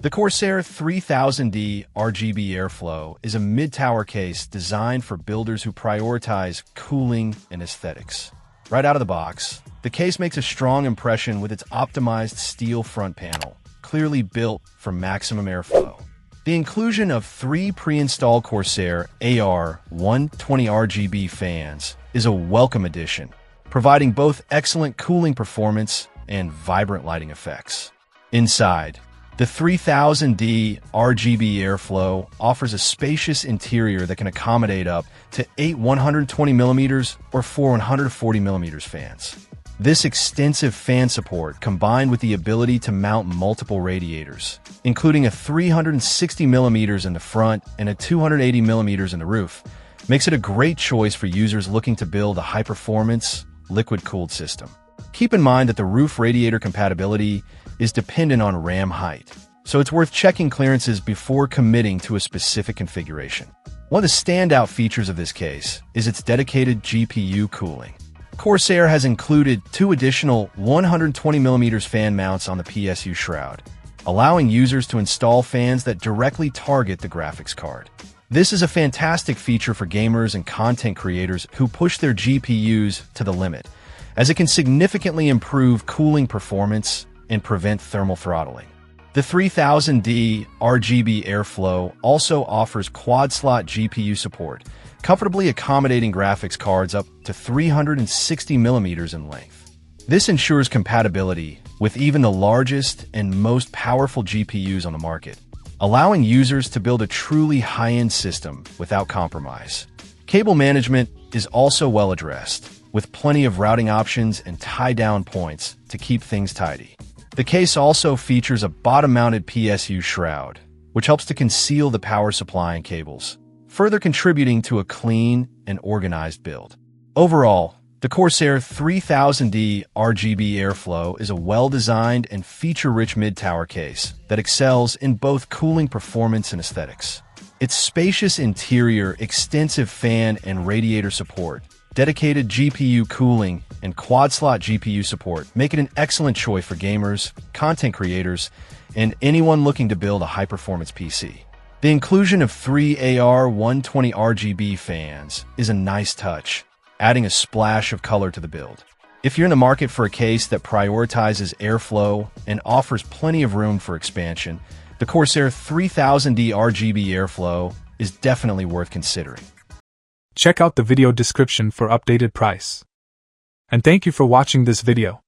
The Corsair 3000D RGB Airflow is a mid-tower case designed for builders who prioritize cooling and aesthetics. Right out of the box, the case makes a strong impression with its optimized steel front panel, clearly built for maximum airflow. The inclusion of 3 pre-installed Corsair AR120 RGB fans is a welcome addition, providing both excellent cooling performance and vibrant lighting effects. Inside, the 3000D RGB Airflow offers a spacious interior that can accommodate up to 8 120mm or 4 140mm fans. This extensive fan support, combined with the ability to mount multiple radiators, including a 360mm in the front and a 280mm in the roof, makes it a great choice for users looking to build a high-performance, liquid-cooled system. Keep in mind that the roof radiator compatibility is dependent on ram height, so it's worth checking clearances before committing to a specific configuration. One of the standout features of this case is its dedicated GPU cooling. Corsair has included 2 additional 120mm fan mounts on the PSU shroud, allowing users to install fans that directly target the graphics card. This is a fantastic feature for gamers and content creators who push their GPUs to the limit, as it can significantly improve cooling performance and prevent thermal throttling. The 3000D RGB Airflow also offers quad-slot GPU support, comfortably accommodating graphics cards up to 360mm in length. This ensures compatibility with even the largest and most powerful GPUs on the market, allowing users to build a truly high-end system without compromise. Cable management is also well addressed, with plenty of routing options and tie-down points to keep things tidy. The case also features a bottom-mounted PSU shroud, which helps to conceal the power supply and cables, further contributing to a clean and organized build. Overall, the Corsair 3000D RGB Airflow is a well-designed and feature-rich mid-tower case that excels in both cooling performance and aesthetics. Its spacious interior, extensive fan and radiator support, dedicated GPU cooling, and quad-slot GPU support make it an excellent choice for gamers, content creators, and anyone looking to build a high-performance PC. The inclusion of 3 AR120 RGB fans is a nice touch, adding a splash of color to the build. If you're in the market for a case that prioritizes airflow and offers plenty of room for expansion, the Corsair 3000D RGB Airflow is definitely worth considering. Check out the video description for updated price. And thank you for watching this video.